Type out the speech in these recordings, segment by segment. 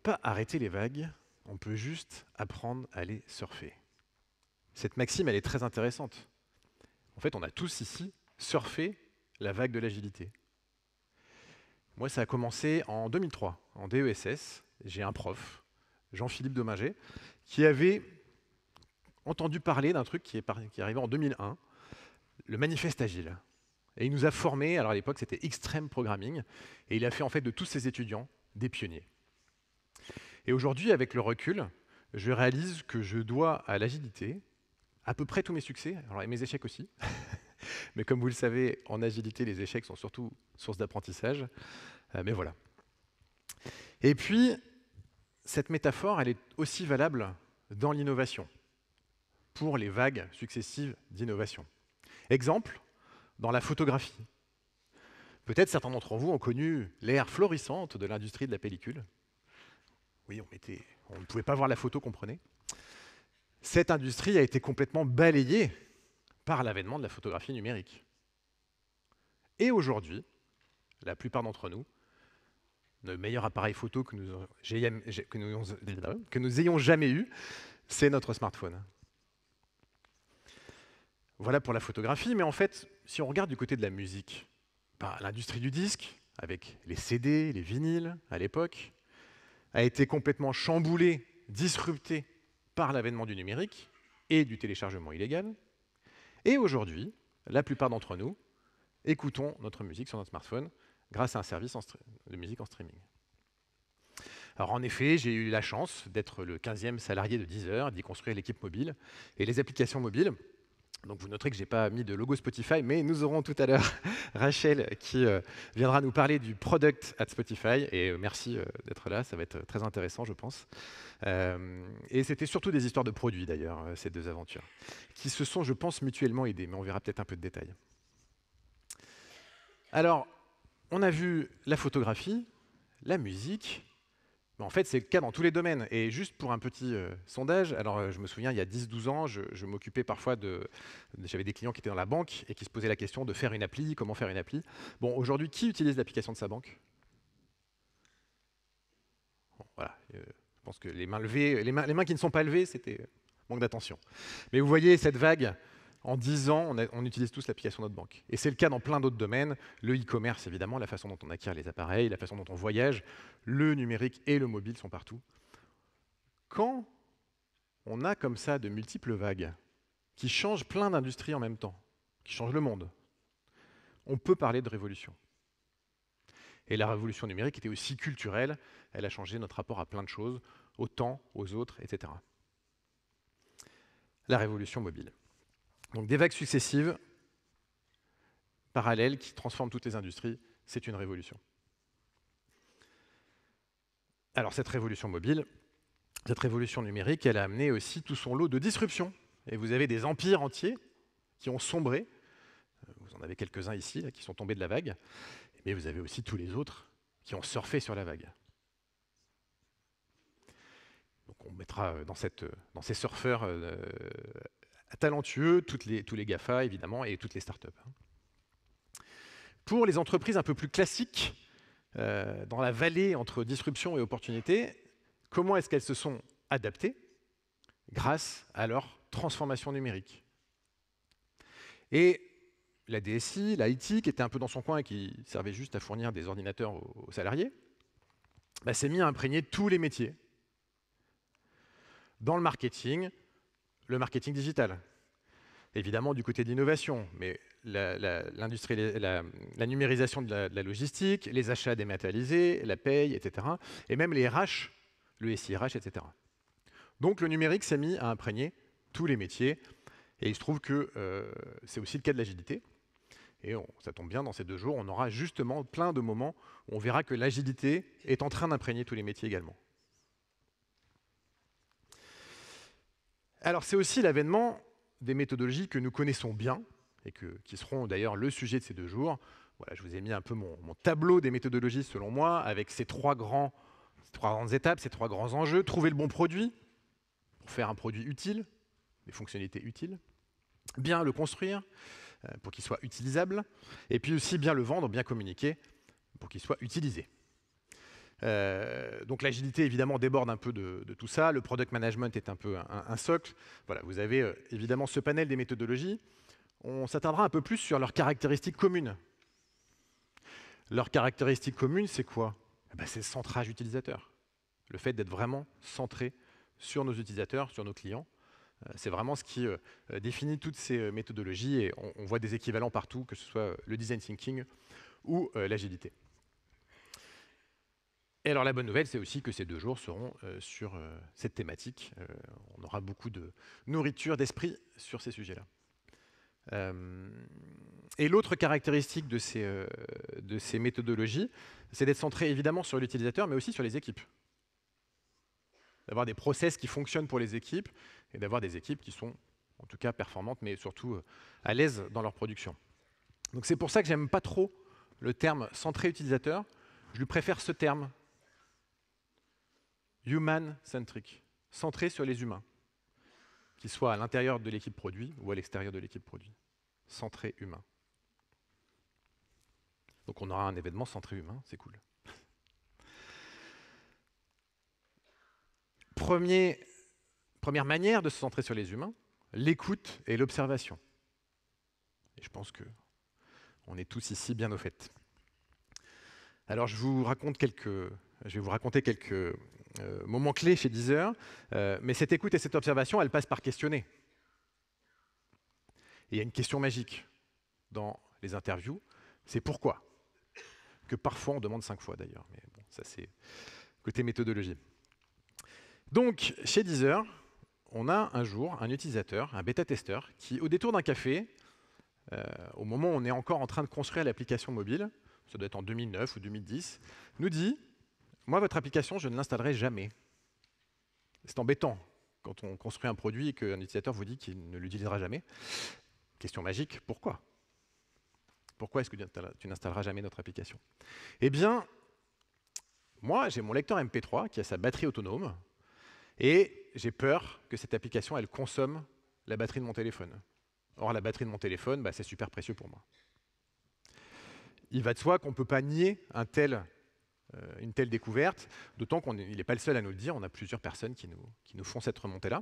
pas arrêter les vagues, on peut juste apprendre à les surfer. Cette maxime, elle est très intéressante. En fait, on a tous ici surfé la vague de l'agilité. Moi, ça a commencé en 2003, en DESS. J'ai un prof, Jean-Philippe Dominger, qui avait entendu parler d'un truc qui est arrivé en 2001, le manifeste agile. Et il nous a formés, alors à l'époque c'était Extreme Programming, et il a fait en fait de tous ses étudiants des pionniers. Et aujourd'hui, avec le recul, je réalise que je dois à l'agilité à peu près tous mes succès, alors et mes échecs aussi, mais comme vous le savez, en agilité, les échecs sont surtout source d'apprentissage, mais voilà. Et puis, cette métaphore, elle est aussi valable dans l'innovation, pour les vagues successives d'innovation. Exemple, dans la photographie. Peut-être certains d'entre vous ont connu l'ère florissante de l'industrie de la pellicule. Oui, on ne pouvait pas voir la photo qu'on prenait. Cette industrie a été complètement balayée par l'avènement de la photographie numérique. Et aujourd'hui, la plupart d'entre nous, le meilleur appareil photo que nous ayons jamais eu, c'est notre smartphone. Voilà pour la photographie, mais en fait, si on regarde du côté de la musique, l'industrie du disque, avec les CD, les vinyles à l'époque, a été complètement chamboulée, disruptée par l'avènement du numérique et du téléchargement illégal. Et aujourd'hui, la plupart d'entre nous écoutons notre musique sur notre smartphone grâce à un service de musique en streaming. Alors en effet, j'ai eu la chance d'être le 15e salarié de Deezer, d'y construire l'équipe mobile et les applications mobiles. Donc vous noterez que je n'ai pas mis de logo Spotify, mais nous aurons tout à l'heure Rachel qui viendra nous parler du product at Spotify. Et merci d'être là, ça va être très intéressant, je pense. Et c'était surtout des histoires de produits, d'ailleurs, ces deux aventures, qui se sont, je pense, mutuellement aidées, mais on verra peut-être un peu de détails. Alors, on a vu la photographie, la musique. Mais en fait, c'est le cas dans tous les domaines. Et juste pour un petit sondage, alors je me souviens, il y a 10-12 ans, je m'occupais parfois j'avais des clients qui étaient dans la banque et qui se posaient la question de faire une appli, comment faire une appli. Bon, aujourd'hui, qui utilise l'application de sa banque? Bon, voilà, je pense que les mains levées, les mains qui ne sont pas levées, c'était manque d'attention. Mais vous voyez, cette vague, en 10 ans, on utilise tous l'application de notre banque. Et c'est le cas dans plein d'autres domaines. Le e-commerce, évidemment, la façon dont on acquiert les appareils, la façon dont on voyage, le numérique et le mobile sont partout. Quand on a comme ça de multiples vagues qui changent plein d'industries en même temps, qui changent le monde, on peut parler de révolution. Et la révolution numérique était aussi culturelle, elle a changé notre rapport à plein de choses, au temps, aux autres, etc. La révolution mobile. Donc des vagues successives, parallèles, qui transforment toutes les industries, c'est une révolution. Alors cette révolution mobile, cette révolution numérique, elle a amené aussi tout son lot de disruptions. Et vous avez des empires entiers qui ont sombré. Vous en avez quelques-uns ici, là, qui sont tombés de la vague. Mais vous avez aussi tous les autres qui ont surfé sur la vague. Donc on mettra dans ces surfeurs talentueux tous les GAFA, évidemment, et toutes les startups. Pour les entreprises un peu plus classiques, dans la vallée entre disruption et opportunité, comment est-ce qu'elles se sont adaptées grâce à leur transformation numérique? Et la DSI, l'IT, qui était un peu dans son coin et qui servait juste à fournir des ordinateurs aux salariés, s'est mis à imprégner tous les métiers. Dans le marketing digital. Évidemment, du côté de l'innovation, mais la numérisation de la logistique, les achats dématérialisés, la paye, etc. Et même les RH, le SIRH, etc. Donc le numérique s'est mis à imprégner tous les métiers. Et il se trouve que c'est aussi le cas de l'agilité. Et ça tombe bien, dans ces 2 jours, on aura justement plein de moments où on verra que l'agilité est en train d'imprégner tous les métiers également. Alors c'est aussi l'avènement des méthodologies que nous connaissons bien et qui seront d'ailleurs le sujet de ces 2 jours. Voilà, je vous ai mis un peu mon tableau des méthodologies selon moi, avec ces 3 grandes étapes, ces 3 grands enjeux. Trouver le bon produit pour faire un produit utile, des fonctionnalités utiles. Bien le construire pour qu'il soit utilisable. Et puis aussi bien le vendre, bien communiquer pour qu'il soit utilisé. Donc l'agilité, évidemment, déborde un peu de tout ça. Le product management est un peu un socle. Voilà, vous avez évidemment ce panel des méthodologies. On s'attardera un peu plus sur leurs caractéristiques communes. Leurs caractéristiques communes, c'est quoi? C'est le centrage utilisateur. Le fait d'être vraiment centré sur nos utilisateurs, sur nos clients. C'est vraiment ce qui définit toutes ces méthodologies et on voit des équivalents partout, que ce soit le design thinking ou l'agilité. Et alors la bonne nouvelle, c'est aussi que ces 2 jours seront sur cette thématique. On aura beaucoup de nourriture d'esprit sur ces sujets-là. Et l'autre caractéristique de ces méthodologies, c'est d'être centré évidemment sur l'utilisateur, mais aussi sur les équipes. D'avoir des process qui fonctionnent pour les équipes et d'avoir des équipes qui sont en tout cas performantes, mais surtout à l'aise dans leur production. Donc c'est pour ça que j'aime pas trop le terme centré utilisateur. Je lui préfère ce terme human-centric, centré sur les humains, qu'ils soient à l'intérieur de l'équipe produit ou à l'extérieur de l'équipe produit. Centré humain. Donc on aura un événement centré humain, c'est cool. Première manière de se centrer sur les humains, l'écoute et l'observation. Et je pense qu'on est tous ici bien au fait. Alors je vais vous raconter quelques moments clés chez Deezer, mais cette écoute et cette observation, elle passe par questionner. Et il y a une question magique dans les interviews, c'est pourquoi? Que parfois on demande 5 fois d'ailleurs, mais bon, ça c'est côté méthodologie. Donc, chez Deezer, on a un jour un utilisateur, un bêta-testeur, qui, au détour d'un café, au moment où on est encore en train de construire l'application mobile, ça doit être en 2009 ou 2010, nous dit « Moi, votre application, je ne l'installerai jamais. » C'est embêtant quand on construit un produit et qu'un utilisateur vous dit qu'il ne l'utilisera jamais. Question magique, pourquoi? Pourquoi est-ce que tu n'installeras jamais notre application? Eh bien, moi, j'ai mon lecteur MP3 qui a sa batterie autonome, et j'ai peur que cette application, elle consomme la batterie de mon téléphone. Or, la batterie de mon téléphone, c'est super précieux pour moi. Il va de soi qu'on ne peut pas nier une telle découverte, d'autant qu'il n'est pas le seul à nous le dire, on a plusieurs personnes qui nous font cette remontée-là.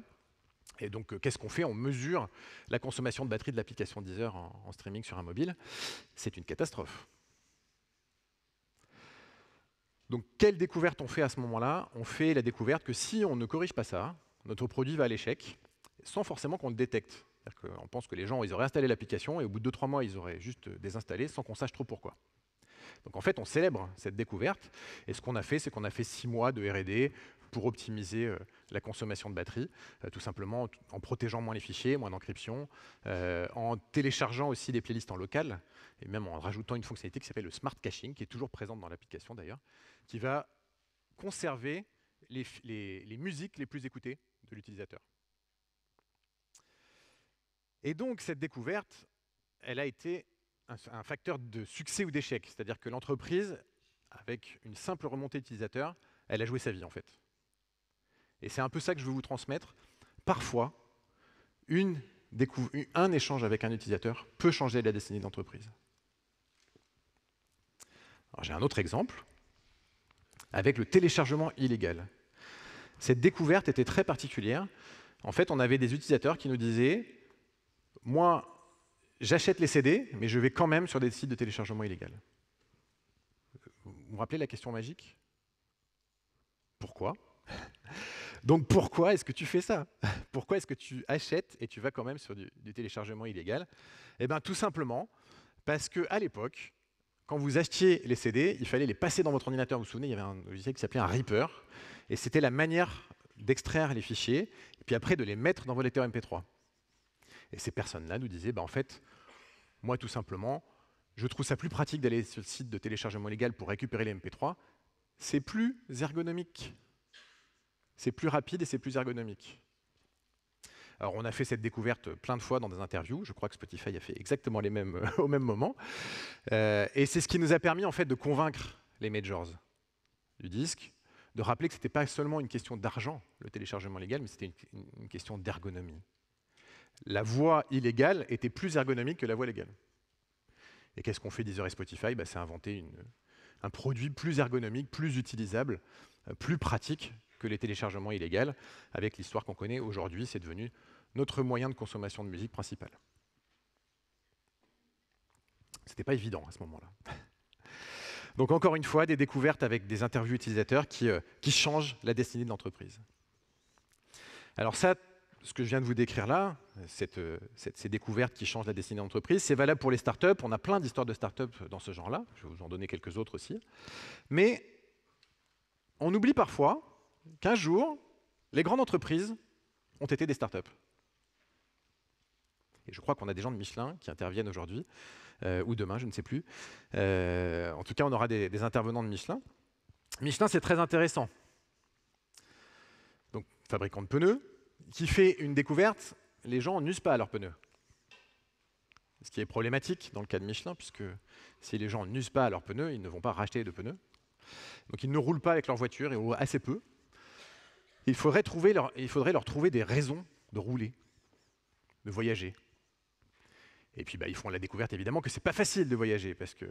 Et donc, qu'est-ce qu'on fait? On mesure la consommation de batterie de l'application Deezer en streaming sur un mobile. C'est une catastrophe. Donc, quelle découverte on fait à ce moment-là? On fait la découverte que si on ne corrige pas ça, notre produit va à l'échec, sans forcément qu'on le détecte. On pense que les gens ils auraient installé l'application et au bout de 2-3 mois, ils auraient juste désinstallé sans qu'on sache trop pourquoi. Donc en fait, on célèbre cette découverte. Et ce qu'on a fait, c'est qu'on a fait 6 mois de R&D pour optimiser la consommation de batterie, tout simplement en protégeant moins les fichiers, moins d'encryption, en téléchargeant aussi des playlists en local, et même en rajoutant une fonctionnalité qui s'appelle le smart caching, qui est toujours présente dans l'application d'ailleurs, qui va conserver les musiques les plus écoutées de l'utilisateur. Et donc cette découverte, elle a été un facteur de succès ou d'échec, c'est-à-dire que l'entreprise, avec une simple remontée d'utilisateurs, elle a joué sa vie en fait. Et c'est un peu ça que je veux vous transmettre. Parfois, un échange avec un utilisateur peut changer la destinée de l'entreprise. J'ai un autre exemple, avec le téléchargement illégal. Cette découverte était très particulière. En fait, on avait des utilisateurs qui nous disaient « Moi, j'achète les CD, mais je vais quand même sur des sites de téléchargement illégal. » Vous vous rappelez la question magique? Pourquoi? Donc pourquoi est-ce que tu fais ça? Pourquoi est-ce que tu achètes et tu vas quand même sur du téléchargement illégal? Eh bien tout simplement parce qu'à l'époque, quand vous achetiez les CD, il fallait les passer dans votre ordinateur. Vous vous souvenez, il y avait un logiciel qui s'appelait un Reaper, et c'était la manière d'extraire les fichiers, et puis après de les mettre dans vos lecteurs MP3. Et ces personnes-là nous disaient, en fait, moi tout simplement, je trouve ça plus pratique d'aller sur le site de téléchargement illégal pour récupérer les MP3, c'est plus ergonomique. C'est plus rapide et c'est plus ergonomique. Alors, on a fait cette découverte plein de fois dans des interviews. Je crois que Spotify a fait exactement les mêmes au même moment. Et c'est ce qui nous a permis en fait de convaincre les majors du disque, de rappeler que ce n'était pas seulement une question d'argent, le téléchargement légal, mais c'était une question d'ergonomie. La voie illégale était plus ergonomique que la voie légale. Et qu'est-ce qu'on fait Deezer et Spotify? C'est inventer un produit plus ergonomique, plus utilisable, plus pratique que les téléchargements illégaux, avec l'histoire qu'on connaît aujourd'hui, c'est devenu notre moyen de consommation de musique principal. C'était pas évident à ce moment-là. Donc encore une fois, des découvertes avec des interviews utilisateurs qui changent la destinée de l'entreprise. Alors ça, ce que je viens de vous décrire là, ces découvertes qui changent la destinée de l'entreprise, c'est valable pour les startups. On a plein d'histoires de startups dans ce genre-là. Je vais vous en donner quelques autres aussi. Mais on oublie parfois qu'un jour, les grandes entreprises ont été des startups. Et je crois qu'on a des gens de Michelin qui interviennent aujourd'hui, ou demain, je ne sais plus. En tout cas, on aura des intervenants de Michelin. Michelin, c'est très intéressant. Donc, fabricant de pneus, qui fait une découverte, les gens n'usent pas leurs pneus. Ce qui est problématique dans le cas de Michelin, puisque si les gens n'usent pas leurs pneus, ils ne vont pas racheter de pneus. Donc ils ne roulent pas avec leur voiture, ils roulent assez peu. Il faudrait leur trouver des raisons de rouler, de voyager. Et puis ils font la découverte évidemment que c'est pas facile de voyager, parce que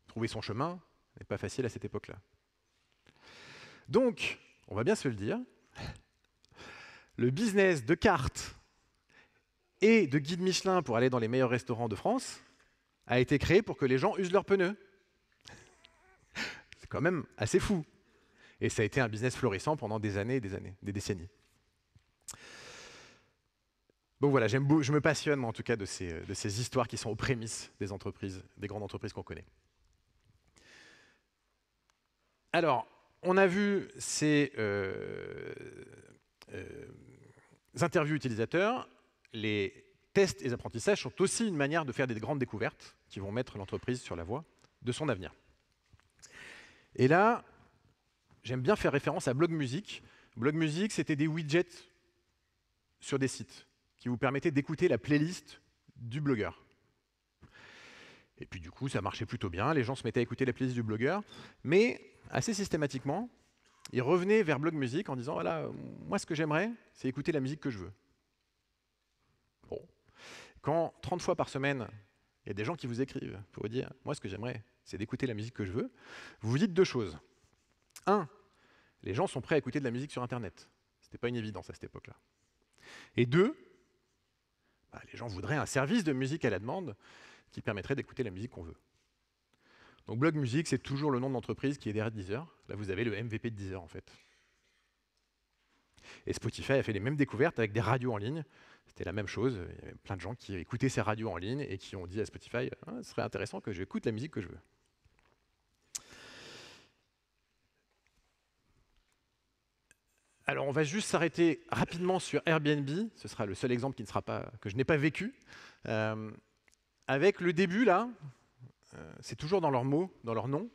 trouver son chemin n'est pas facile à cette époque-là. Donc, on va bien se le dire, le business de cartes et de guide Michelin pour aller dans les meilleurs restaurants de France a été créé pour que les gens usent leurs pneus. C'est quand même assez fou. Et ça a été un business florissant pendant des années et des années, des décennies. Donc voilà, je me passionne en tout cas de ces histoires qui sont aux prémices des entreprises, des grandes entreprises qu'on connaît. Alors, on a vu ces interviews utilisateurs. Les tests et les apprentissages sont aussi une manière de faire des grandes découvertes qui vont mettre l'entreprise sur la voie de son avenir. Et là, j'aime bien faire référence à Blog Music. Blog Music, c'était des widgets sur des sites qui vous permettaient d'écouter la playlist du blogueur. Et puis du coup, ça marchait plutôt bien, les gens se mettaient à écouter la playlist du blogueur, mais assez systématiquement, ils revenaient vers Blog Music en disant « Voilà, moi ce que j'aimerais, c'est écouter la musique que je veux. » Bon. Quand 30 fois par semaine, il y a des gens qui vous écrivent pour vous dire « Moi ce que j'aimerais, c'est d'écouter la musique que je veux », vous vous dites deux choses. Un, les gens sont prêts à écouter de la musique sur Internet. Ce n'était pas une évidence à cette époque-là. Et deux, les gens voudraient un service de musique à la demande qui permettrait d'écouter la musique qu'on veut. Donc Blog Music, c'est toujours le nom de l'entreprise qui est derrière Deezer. Là, vous avez le MVP de Deezer, en fait. Et Spotify a fait les mêmes découvertes avec des radios en ligne. C'était la même chose. Il y avait plein de gens qui écoutaient ces radios en ligne et qui ont dit à Spotify « Ce serait intéressant que j'écoute la musique que je veux ». Alors, on va juste s'arrêter rapidement sur Airbnb. Ce sera le seul exemple que je n'ai pas vécu. Avec le début, là, c'est toujours dans leurs mots, dans leur nom.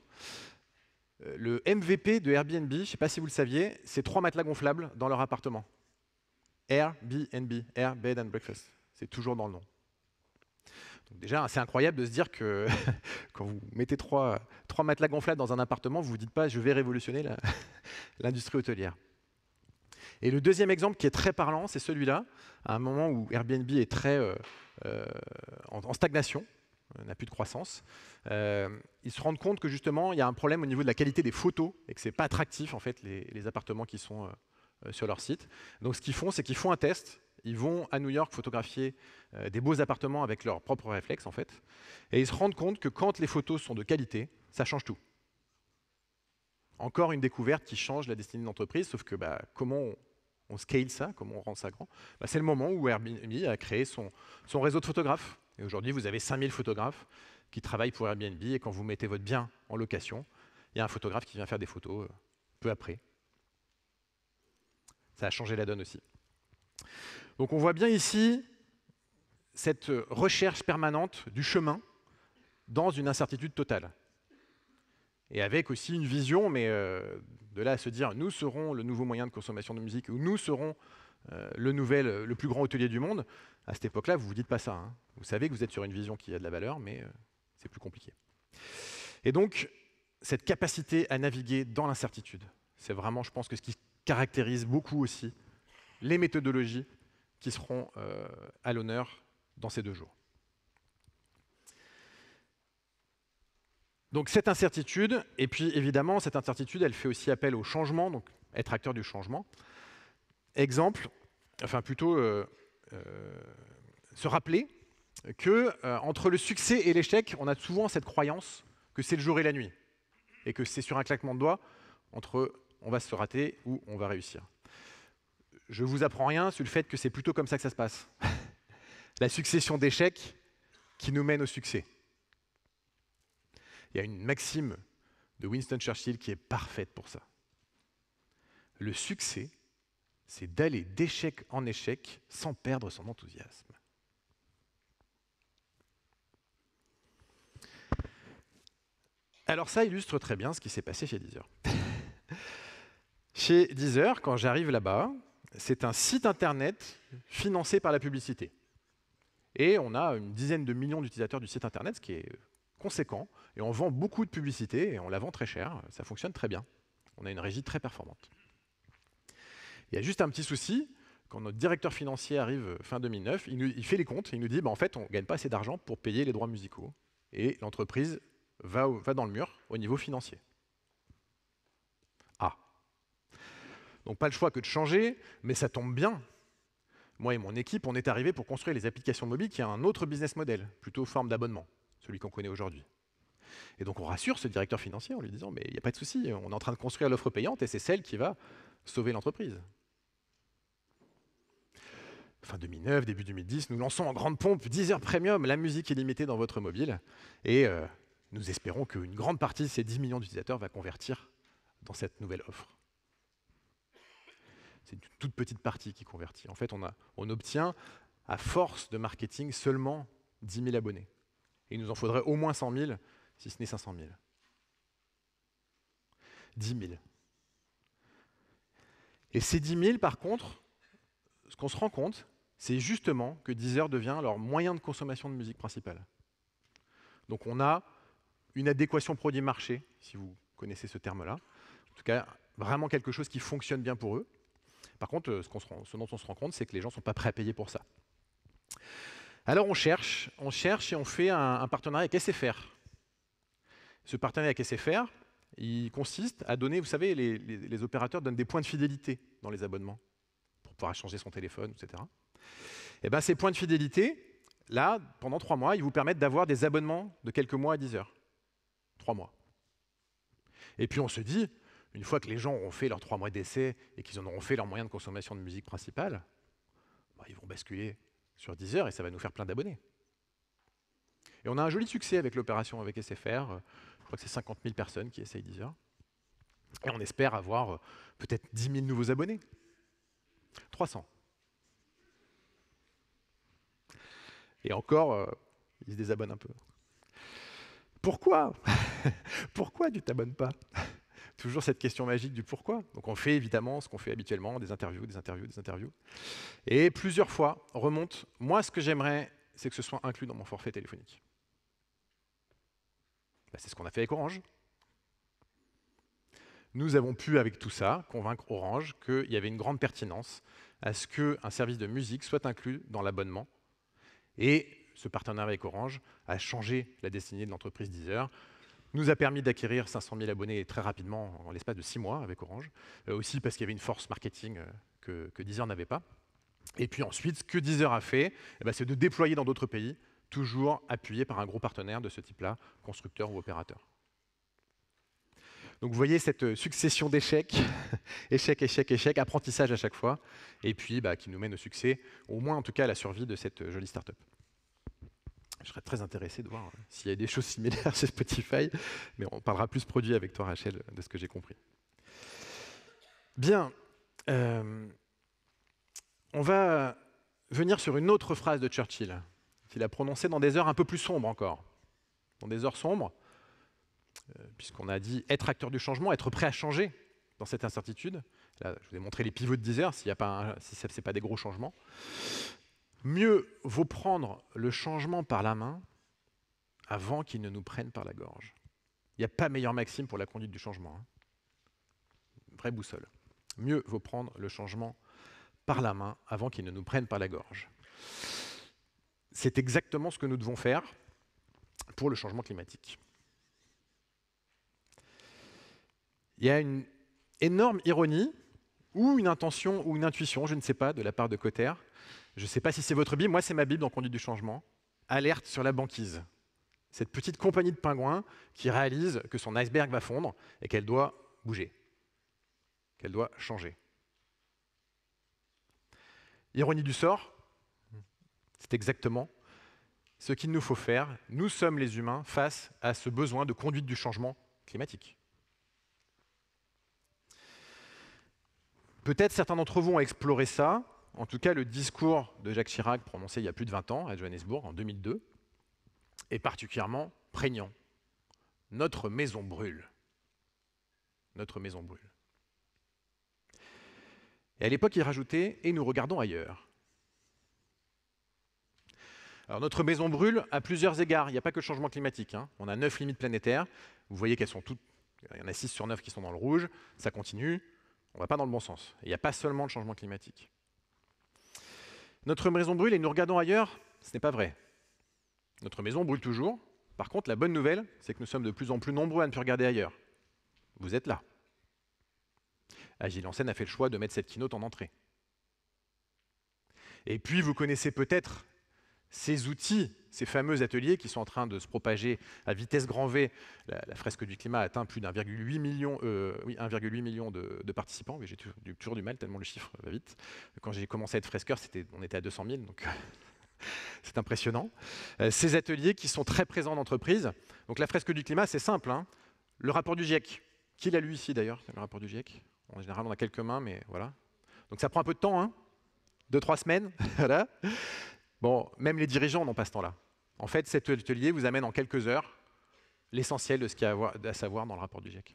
Le MVP de Airbnb, je ne sais pas si vous le saviez, c'est 3 matelas gonflables dans leur appartement. Airbnb, Air, Bed and Breakfast. C'est toujours dans le nom. Donc déjà, c'est incroyable de se dire que quand vous mettez 3 matelas gonflables dans un appartement, vous ne vous dites pas « je vais révolutionner l'industrie hôtelière ». Et le deuxième exemple qui est très parlant, c'est celui-là, à un moment où Airbnb est très en stagnation, n'a plus de croissance. Ils se rendent compte que justement, il y a un problème au niveau de la qualité des photos et que ce n'est pas attractif en fait les appartements qui sont sur leur site. Donc ce qu'ils font, c'est qu'ils font un test. Ils vont à New York photographier des beaux appartements avec leurs propres réflexes en fait, et ils se rendent compte que quand les photos sont de qualité, ça change tout. Encore une découverte qui change la destinée de l'entreprise, sauf que comment on scale ça, comment on rend ça grand? C'est le moment où Airbnb a créé son réseau de photographes. Et aujourd'hui, vous avez 5000 photographes qui travaillent pour Airbnb, et quand vous mettez votre bien en location, il y a un photographe qui vient faire des photos peu après. Ça a changé la donne aussi. Donc on voit bien ici cette recherche permanente du chemin dans une incertitude totale. Et avec aussi une vision, mais de là à se dire « nous serons le nouveau moyen de consommation de musique » ou « nous serons le plus grand hôtelier du monde », à cette époque-là, vous ne vous dites pas ça. Hein. Vous savez que vous êtes sur une vision qui a de la valeur, mais c'est plus compliqué. Et donc, cette capacité à naviguer dans l'incertitude, c'est vraiment, je pense, ce qui caractérise beaucoup aussi les méthodologies qui seront à l'honneur dans ces 2 jours. Donc cette incertitude, et puis évidemment, cette incertitude, elle fait aussi appel au changement, donc être acteur du changement. Exemple, enfin plutôt se rappeler que entre le succès et l'échec, on a souvent cette croyance que c'est le jour et la nuit, et que c'est sur un claquement de doigts entre on va se rater ou on va réussir. Je vous apprends rien sur le fait que c'est plutôt comme ça que ça se passe. La succession d'échecs qui nous mène au succès. Il y a une maxime de Winston Churchill qui est parfaite pour ça. Le succès, c'est d'aller d'échec en échec sans perdre son enthousiasme. Alors ça illustre très bien ce qui s'est passé chez Deezer. Chez Deezer, quand j'arrive là-bas, c'est un site internet financé par la publicité. Et on a une dizaine de millions d'utilisateurs du site internet, ce qui est conséquent. Et on vend beaucoup de publicité et on la vend très cher. Ça fonctionne très bien. On a une régie très performante. Il y a juste un petit souci. Quand notre directeur financier arrive fin 2009, il fait les comptes et il nous dit en fait, on ne gagne pas assez d'argent pour payer les droits musicaux. Et l'entreprise va dans le mur au niveau financier. Ah. Donc pas le choix que de changer, mais ça tombe bien. Moi et mon équipe, on est arrivés pour construire les applications mobiles qui a un autre business model, plutôt forme d'abonnement, celui qu'on connaît aujourd'hui. Et donc on rassure ce directeur financier en lui disant mais il n'y a pas de souci, on est en train de construire l'offre payante et c'est celle qui va sauver l'entreprise. Fin 2009, début 2010, nous lançons en grande pompe Deezer Premium, la musique illimitée dans votre mobile. Et nous espérons qu'une grande partie de ces 10 millions d'utilisateurs va convertir dans cette nouvelle offre. C'est une toute petite partie qui convertit. En fait, on obtient, à force de marketing, seulement 10 000 abonnés. Et il nous en faudrait au moins 100 000, si ce n'est 500 000. 10 000. Et ces 10 000, par contre, ce qu'on se rend compte, c'est justement que Deezer devient leur moyen de consommation de musique principale. Donc on a une adéquation produit-marché, si vous connaissez ce terme-là. En tout cas, vraiment quelque chose qui fonctionne bien pour eux. Par contre, ce dont on se rend compte, c'est que les gens ne sont pas prêts à payer pour ça. Alors on cherche et on fait un partenariat avec SFR. Ce partenariat avec SFR, il consiste à donner, vous savez, les opérateurs donnent des points de fidélité dans les abonnements pour pouvoir changer son téléphone, etc. Et bien ces points de fidélité, là, pendant 3 mois, ils vous permettent d'avoir des abonnements de quelques mois à Deezer. 3 mois. Et puis on se dit, une fois que les gens auront fait leurs 3 mois d'essai et qu'ils en auront fait leur moyen de consommation de musique principale, ils vont basculer sur Deezer et ça va nous faire plein d'abonnés. Et on a un joli succès avec l'opération avec SFR. Je crois que c'est 50 000 personnes qui essayent Deezer. Et on espère avoir peut-être 10 000 nouveaux abonnés. 300. Et encore, ils se désabonnent un peu. Pourquoi? Pourquoi tu ne t'abonnes pas? Toujours cette question magique du pourquoi. Donc on fait évidemment ce qu'on fait habituellement, des interviews. Et plusieurs fois remonte, moi ce que j'aimerais, c'est que ce soit inclus dans mon forfait téléphonique. C'est ce qu'on a fait avec Orange. Nous avons pu, avec tout ça, convaincre Orange qu'il y avait une grande pertinence à ce qu'un service de musique soit inclus dans l'abonnement. Et ce partenariat avec Orange a changé la destinée de l'entreprise Deezer, nous a permis d'acquérir 500 000 abonnés très rapidement, en l'espace de 6 mois avec Orange, aussi parce qu'il y avait une force marketing que Deezer n'avait pas. Et puis ensuite, ce que Deezer a fait, c'est de déployer dans d'autres pays, toujours appuyé par un gros partenaire de ce type-là, constructeur ou opérateur. Donc vous voyez cette succession d'échecs, échec, apprentissage à chaque fois, et puis qui nous mène au succès, au moins en tout cas à la survie de cette jolie start-up. Je serais très intéressé de voir s'il y a des choses similaires chez Spotify, mais on parlera plus produit avec toi, Rachel, de ce que j'ai compris. Bien, on va venir sur une autre phrase de Churchill, qu'il a prononcée dans des heures un peu plus sombres encore. Dans des heures sombres, puisqu'on a dit être acteur du changement, être prêt à changer dans cette incertitude. Là, je vous ai montré les pivots de Deezer, si ce n'est pas des gros changements. Mieux vaut prendre le changement par la main avant qu'il ne nous prenne par la gorge. Il n'y a pas meilleure maxime pour la conduite du changement. Une vraie boussole. Mieux vaut prendre le changement par la main avant qu'il ne nous prenne par la gorge. C'est exactement ce que nous devons faire pour le changement climatique. Il y a une énorme ironie, ou une intention, ou une intuition, je ne sais pas, de la part de Cotter. Je ne sais pas si c'est votre Bible, moi c'est ma Bible dans Conduite du changement. Alerte sur la banquise. Cette petite compagnie de pingouins qui réalise que son iceberg va fondre et qu'elle doit bouger, qu'elle doit changer. Ironie du sort, c'est exactement ce qu'il nous faut faire. Nous sommes les humains face à ce besoin de conduite du changement climatique. Peut-être certains d'entre vous ont exploré ça. En tout cas, le discours de Jacques Chirac prononcé il y a plus de 20 ans à Johannesburg, en 2002, est particulièrement prégnant. Notre maison brûle. Notre maison brûle. Et à l'époque, il rajoutait « et nous regardons ailleurs ». Alors notre maison brûle à plusieurs égards. Il n'y a pas que le changement climatique. On a 9 limites planétaires. Vous voyez qu'elles sont toutes... Il y en a 6 sur 9 qui sont dans le rouge. Ça continue. On ne va pas dans le bon sens. Il n'y a pas seulement le changement climatique. Notre maison brûle et nous regardons ailleurs, ce n'est pas vrai. Notre maison brûle toujours. Par contre, la bonne nouvelle, c'est que nous sommes de plus en plus nombreux à ne plus regarder ailleurs. Vous êtes là. Agile en Seine a fait le choix de mettre cette keynote en entrée. Et puis, vous connaissez peut-être ces outils, ces fameux ateliers qui sont en train de se propager à vitesse grand V. La fresque du climat a atteint plus d'1,8 million, 1,8 million de participants. Mais j'ai toujours du mal, tellement le chiffre va vite. Quand j'ai commencé à être fresqueur, on était à 200 000, donc c'est impressionnant. Ces ateliers qui sont très présents en entreprise. Donc la fresque du climat, c'est simple. Le rapport du GIEC. Qui l'a lu ici d'ailleurs, le rapport du GIEC? En général, on a quelques mains, mais voilà. Donc ça prend un peu de temps, 2-3 semaines. Voilà. Bon, même les dirigeants n'ont pas ce temps-là. En fait, cet atelier vous amène en quelques heures l'essentiel de ce qu'il y a à savoir dans le rapport du GIEC.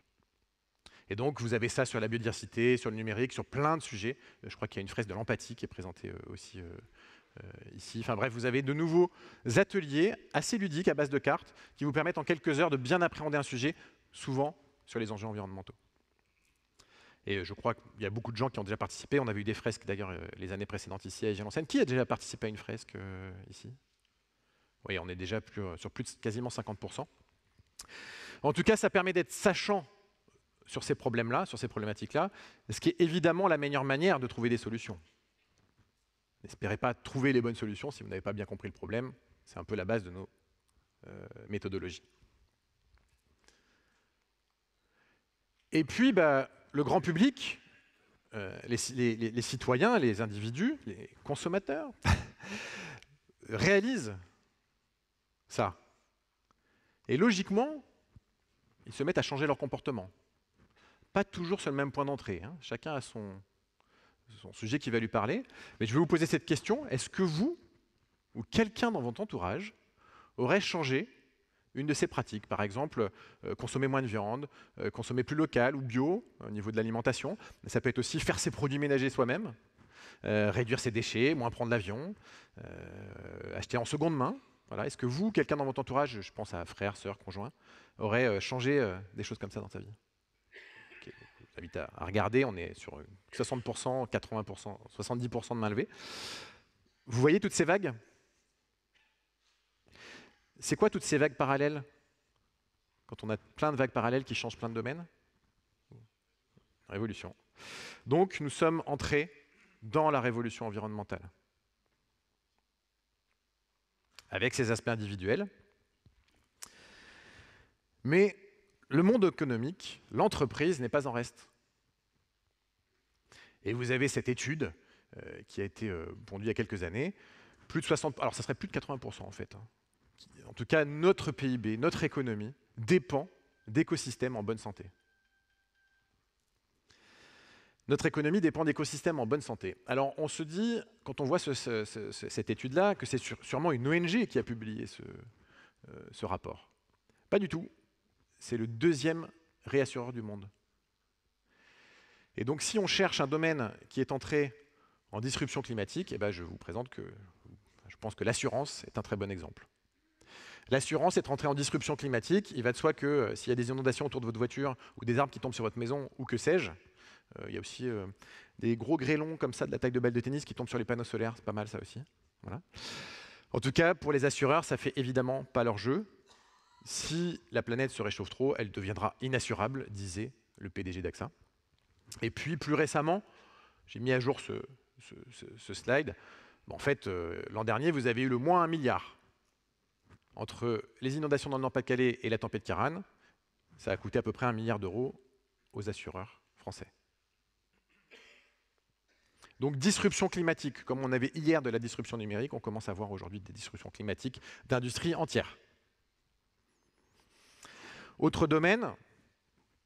Et donc, vous avez ça sur la biodiversité, sur le numérique, sur plein de sujets. Je crois qu'il y a une fresque de l'empathie qui est présentée aussi ici. Enfin bref, vous avez de nouveaux ateliers assez ludiques à base de cartes qui vous permettent en quelques heures de bien appréhender un sujet, souvent sur les enjeux environnementaux. Et je crois qu'il y a beaucoup de gens qui ont déjà participé. On avait eu des fresques d'ailleurs les années précédentes ici à Agile en Seine. Qui a déjà participé à une fresque ici? Oui, on est déjà sur plus de quasiment 50%. En tout cas, ça permet d'être sachant sur ces problèmes-là, sur ces problématiques-là, ce qui est évidemment la meilleure manière de trouver des solutions. N'espérez pas trouver les bonnes solutions si vous n'avez pas bien compris le problème. C'est un peu la base de nos méthodologies. Et puis, le grand public, les citoyens, les individus, les consommateurs, réalisent ça. Et logiquement, ils se mettent à changer leur comportement. Pas toujours sur le même point d'entrée. Chacun a son sujet qui va lui parler. Mais je vais vous poser cette question. Est-ce que vous, ou quelqu'un dans votre entourage, aurait changé une de ces pratiques? Par exemple, consommer moins de viande, consommer plus local ou bio au niveau de l'alimentation. Ça peut être aussi faire ses produits ménagers soi-même, réduire ses déchets, moins prendre l'avion, acheter en seconde main. Voilà. Est-ce que vous, quelqu'un dans votre entourage, je pense à frère, sœur, conjoint, aurait changé des choses comme ça dans sa vie? Okay. Je vous invite à regarder, on est sur 60%, 80%, 70% de mains levées. Vous voyez toutes ces vagues? C'est quoi toutes ces vagues parallèles? Quand on a plein de vagues parallèles qui changent plein de domaines? Révolution. Donc nous sommes entrés dans la révolution environnementale. Avec ses aspects individuels. Mais le monde économique, l'entreprise n'est pas en reste. Et vous avez cette étude qui a été pondue il y a quelques années, plus de 60%, alors ça serait plus de 80% en fait. En tout cas, notre PIB, notre économie dépend d'écosystèmes en bonne santé. Notre économie dépend d'écosystèmes en bonne santé. Alors on se dit, quand on voit cette étude-là, que c'est sûrement une ONG qui a publié ce rapport. Pas du tout. C'est le deuxième réassureur du monde. Et donc si on cherche un domaine qui est entré en disruption climatique, je vous présente que je pense que l'assurance est un très bon exemple. L'assurance est entrée en disruption climatique. Il va de soi que s'il y a des inondations autour de votre voiture ou des arbres qui tombent sur votre maison ou que sais-je, il y a aussi des gros grêlons comme ça de la taille de balle de tennis qui tombent sur les panneaux solaires. C'est pas mal ça aussi. Voilà. En tout cas, pour les assureurs, ça fait évidemment pas leur jeu. Si la planète se réchauffe trop, elle deviendra inassurable, disait le PDG d'AXA. Et puis, plus récemment, j'ai mis à jour ce slide. Bon, en fait, l'an dernier, vous avez eu le moins 1 milliard. Entre les inondations dans le Nord-Pas-de-Calais et la tempête Kiran, ça a coûté à peu près 1 milliard d'euros aux assureurs français. Donc, disruption climatique. Comme on avait hier de la disruption numérique, on commence à voir aujourd'hui des disruptions climatiques d'industries entières. Autre domaine,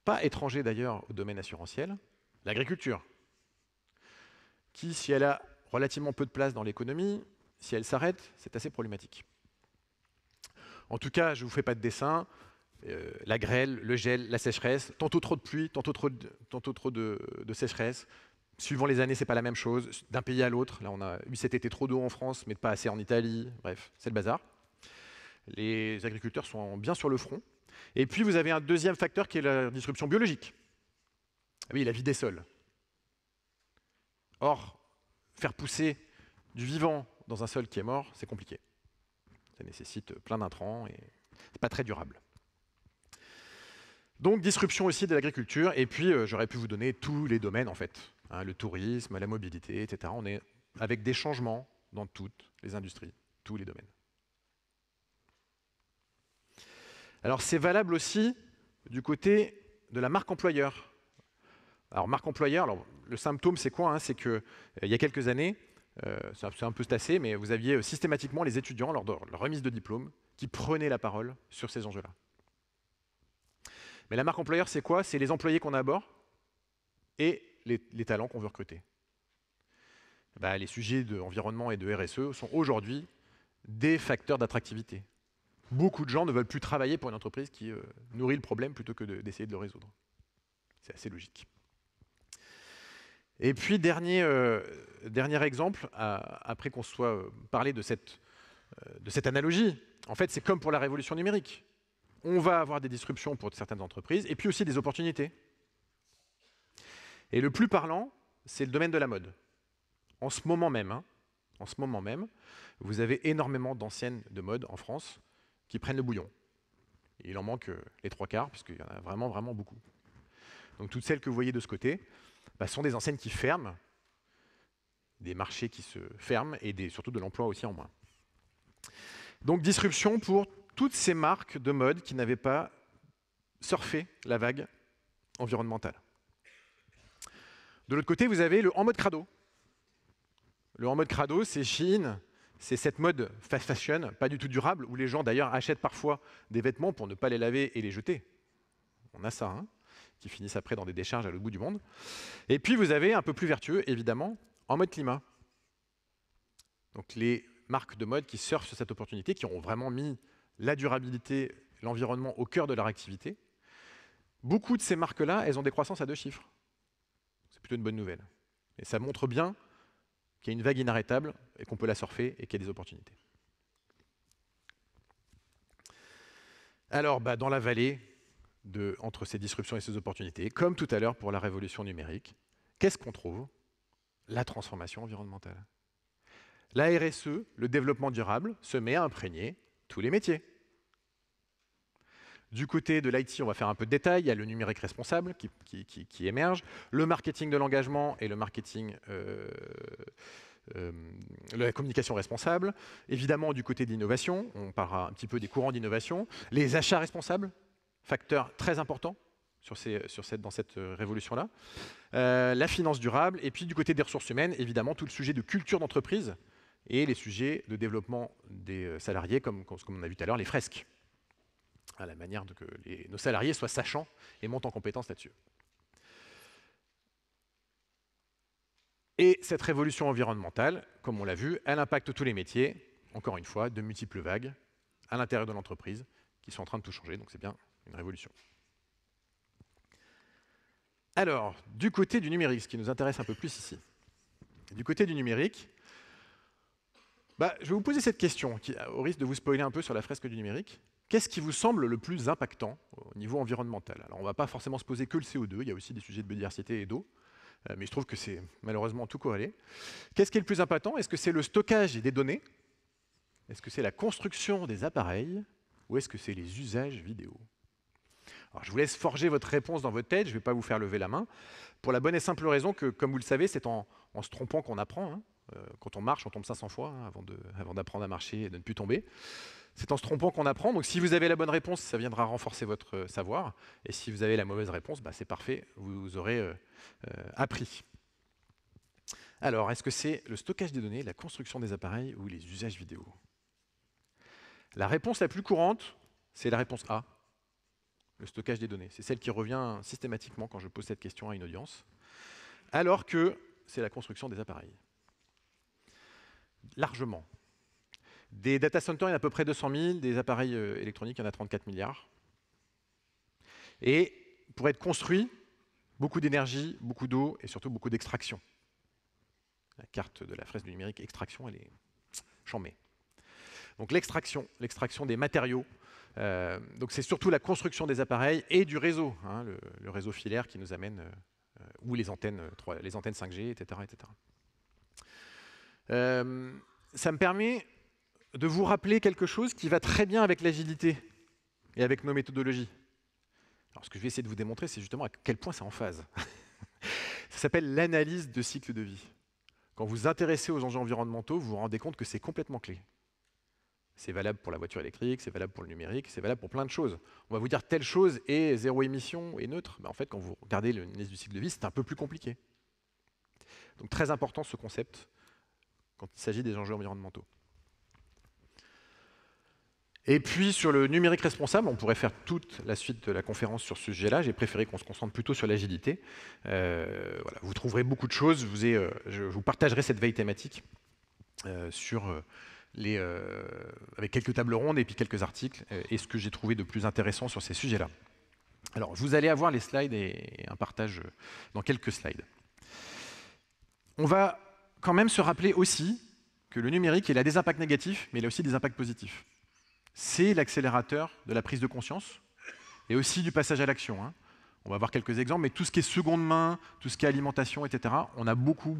pas étranger d'ailleurs au domaine assurantiel, l'agriculture, qui, si elle a relativement peu de place dans l'économie, si elle s'arrête, c'est assez problématique. En tout cas, je ne vous fais pas de dessin, la grêle, le gel, la sécheresse, tantôt trop de pluie, tantôt trop de sécheresse. Suivant les années, ce n'est pas la même chose, d'un pays à l'autre. Là, on a eu cet été trop d'eau en France, mais pas assez en Italie. Bref, c'est le bazar. Les agriculteurs sont bien sur le front. Et puis, vous avez un deuxième facteur qui est la disruption biologique. Oui, la vie des sols. Or, faire pousser du vivant dans un sol qui est mort, c'est compliqué. Ça nécessite plein d'intrants et c'est pas très durable. Donc, disruption aussi de l'agriculture. Et puis, j'aurais pu vous donner tous les domaines, en fait. Hein, le tourisme, la mobilité, etc. On est avec des changements dans toutes les industries, tous les domaines. Alors, c'est valable aussi du côté de la marque employeur. Alors, marque employeur, alors, le symptôme, c'est quoi, hein? C'est qu'il y a quelques années, c'est un peu tassé, mais vous aviez systématiquement les étudiants, lors de leur remise de diplôme, qui prenaient la parole sur ces enjeux-là. Mais la marque employeur, c'est quoi? C'est les employés qu'on a à bord et les talents qu'on veut recruter. Les sujets d'environnement et de RSE sont aujourd'hui des facteurs d'attractivité. Beaucoup de gens ne veulent plus travailler pour une entreprise qui nourrit le problème plutôt que d'essayer de le résoudre. C'est assez logique. Et puis, dernier exemple, après qu'on soit parlé de cette analogie, en fait, c'est comme pour la révolution numérique. On va avoir des disruptions pour certaines entreprises et puis aussi des opportunités. Et le plus parlant, c'est le domaine de la mode. En ce moment même, vous avez énormément d'anciennes de mode en France qui prennent le bouillon. Et il en manque les 3/4, puisqu'il y en a vraiment, vraiment beaucoup. Donc toutes celles que vous voyez de ce côté sont des enseignes qui ferment, des marchés qui se ferment et surtout de l'emploi aussi en moins. Donc disruption pour toutes ces marques de mode qui n'avaient pas surfé la vague environnementale. De l'autre côté, vous avez le en mode crado. Le en mode crado, c'est Shein, c'est cette mode fast fashion, pas du tout durable, où les gens d'ailleurs achètent parfois des vêtements pour ne pas les laver et les jeter. On a ça, hein, qui finissent après dans des décharges à l'autre bout du monde. Et puis vous avez un peu plus vertueux, évidemment, en mode climat. Donc les marques de mode qui surfent sur cette opportunité, qui ont vraiment mis la durabilité, l'environnement au cœur de leur activité. Beaucoup de ces marques-là, elles ont des croissances à 2 chiffres. C'est plutôt une bonne nouvelle. Et ça montre bien qu'il y a une vague inarrêtable et qu'on peut la surfer et qu'il y a des opportunités. Alors, dans la vallée entre ces disruptions et ces opportunités, comme tout à l'heure pour la révolution numérique, qu'est-ce qu'on trouve? La transformation environnementale. La RSE, le développement durable, se met à imprégner tous les métiers. Du côté de l'IT, on va faire un peu de détail. Il y a le numérique responsable qui émerge, le marketing de l'engagement et le marketing, la communication responsable. Évidemment, du côté de l'innovation, on parlera un petit peu des courants d'innovation. Les achats responsables, facteur très important dans cette révolution-là. La finance durable. Et puis, du côté des ressources humaines, évidemment, tout le sujet de culture d'entreprise et les sujets de développement des salariés, comme on a vu tout à l'heure, les fresques, à la manière que nos salariés soient sachants et montent en compétence là-dessus. Et cette révolution environnementale, comme on l'a vu, elle impacte tous les métiers, encore une fois, de multiples vagues à l'intérieur de l'entreprise qui sont en train de tout changer, donc c'est bien une révolution. Alors, du côté du numérique, ce qui nous intéresse un peu plus ici. Du côté du numérique, je vais vous poser cette question, au risque de vous spoiler un peu sur la fresque du numérique. Qu'est-ce qui vous semble le plus impactant au niveau environnemental? Alors, on ne va pas forcément se poser que le CO2, il y a aussi des sujets de biodiversité et d'eau, mais je trouve que c'est malheureusement tout corrélé. Qu'est-ce qui est le plus impactant? Est-ce que c'est le stockage des données? Est-ce que c'est la construction des appareils? Ou est-ce que c'est les usages vidéo? Alors, je vous laisse forger votre réponse dans votre tête, je ne vais pas vous faire lever la main, pour la bonne et simple raison que, comme vous le savez, c'est en se trompant qu'on apprend. Hein. Quand on marche, on tombe 500 fois hein, avant d'apprendre à marcher et de ne plus tomber. C'est en se trompant qu'on apprend. Donc si vous avez la bonne réponse, ça viendra renforcer votre savoir. Et si vous avez la mauvaise réponse, bah, c'est parfait, vous aurez appris. Alors, est-ce que c'est le stockage des données, la construction des appareils ou les usages vidéo? La réponse la plus courante, c'est la réponse A, le stockage des données. C'est celle qui revient systématiquement quand je pose cette question à une audience. Alors que c'est la construction des appareils. Largement. Des data centers, il y en a à peu près 200 000, des appareils électroniques, il y en a 34 milliards. Et pour être construit, beaucoup d'énergie, beaucoup d'eau et surtout beaucoup d'extraction. La carte de la fresque du numérique extraction, elle est chambée. Donc l'extraction des matériaux, donc c'est surtout la construction des appareils et du réseau, hein, le réseau filaire qui nous amène, ou les antennes 5G, etc. etc. Ça me permet de vous rappeler quelque chose qui va très bien avec l'agilité et avec nos méthodologies. Alors, ce que je vais essayer de vous démontrer, c'est justement à quel point c'est en phase. Ça s'appelle l'analyse de cycle de vie. Quand vous vous intéressez aux enjeux environnementaux, vous vous rendez compte que c'est complètement clé. C'est valable pour la voiture électrique, c'est valable pour le numérique, c'est valable pour plein de choses. On va vous dire telle chose est zéro émission et neutre. Ben en fait, quand vous regardez l'analyse du cycle de vie, c'est un peu plus compliqué. Donc très important ce concept quand il s'agit des enjeux environnementaux. Et puis sur le numérique responsable, on pourrait faire toute la suite de la conférence sur ce sujet-là. J'ai préféré qu'on se concentre plutôt sur l'agilité. Voilà, vous trouverez beaucoup de choses. Je vous partagerai cette veille thématique avec quelques tables rondes et puis quelques articles et ce que j'ai trouvé de plus intéressant sur ces sujets-là. Alors, vous allez avoir les slides et un partage dans quelques slides. On va quand même se rappeler aussi que le numérique, il a des impacts négatifs, mais il a aussi des impacts positifs. C'est l'accélérateur de la prise de conscience et aussi du passage à l'action. Hein. On va voir quelques exemples, mais tout ce qui est seconde main, tout ce qui est alimentation, etc., on a beaucoup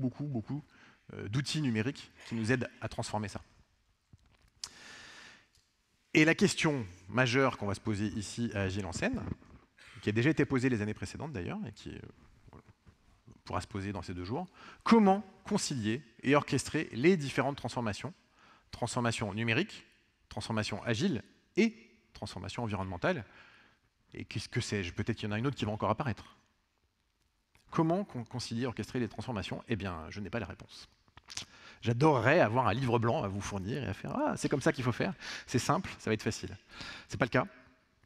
d'outils numériques qui nous aident à transformer ça. Et la question majeure qu'on va se poser ici à Agile en Seine, qui a déjà été posée les années précédentes d'ailleurs, et qui pourra se poser dans ces 2 jours, comment concilier et orchestrer les différentes transformations, transformation numérique, transformation agile et transformation environnementale. Et qu'est-ce que sais-je? Peut-être qu'il y en a une autre qui va encore apparaître. Comment concilier, orchestrer les transformations? Eh bien, je n'ai pas la réponse. J'adorerais avoir un livre blanc à vous fournir et à faire « Ah, c'est comme ça qu'il faut faire, c'est simple, ça va être facile ». Ce n'est pas le cas.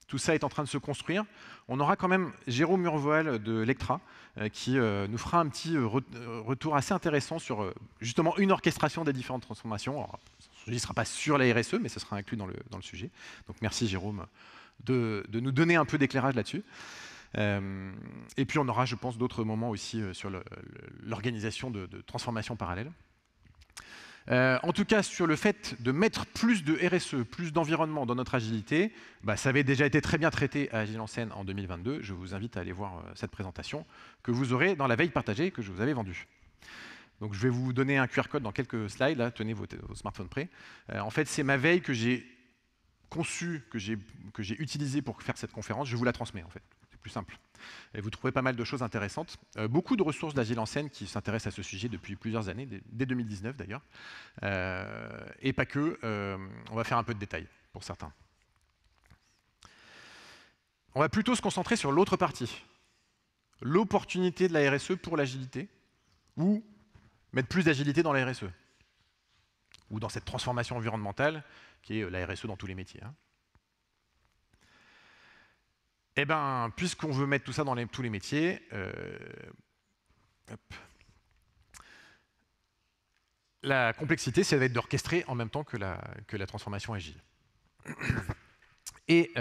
Tout ça est en train de se construire. On aura quand même Jérôme Murvoal de Lectra qui nous fera un petit retour assez intéressant sur justement une orchestration des différentes transformations. Alors, il ne sera pas sur la RSE, mais ce sera inclus dans le sujet. Donc merci Jérôme de nous donner un peu d'éclairage là-dessus. Et puis on aura, je pense, d'autres moments aussi sur l'organisation de transformations parallèles. En tout cas, sur le fait de mettre plus de RSE, plus d'environnement dans notre agilité, ça avait déjà été très bien traité à Agile en Seine en 2022. Je vous invite à aller voir cette présentation que vous aurez dans la veille partagée que je vous avais vendue. Donc je vais vous donner un QR code dans quelques slides, là, tenez vos smartphones prêts. En fait, c'est ma veille que j'ai conçue, que j'ai utilisée pour faire cette conférence. Je vous la transmets, en fait. C'est plus simple. Et vous trouvez pas mal de choses intéressantes. Beaucoup de ressources d'Agile en Seine qui s'intéressent à ce sujet depuis plusieurs années, dès 2019 d'ailleurs. Et pas que. On va faire un peu de détails pour certains. On va plutôt se concentrer sur l'autre partie. L'opportunité de la RSE pour l'agilité, ou mettre plus d'agilité dans la RSE, ou dans cette transformation environnementale qui est la RSE dans tous les métiers. Hein. Eh bien, puisqu'on veut mettre tout ça dans tous les métiers, la complexité, ça va être d'orchestrer en même temps que la transformation agile. Et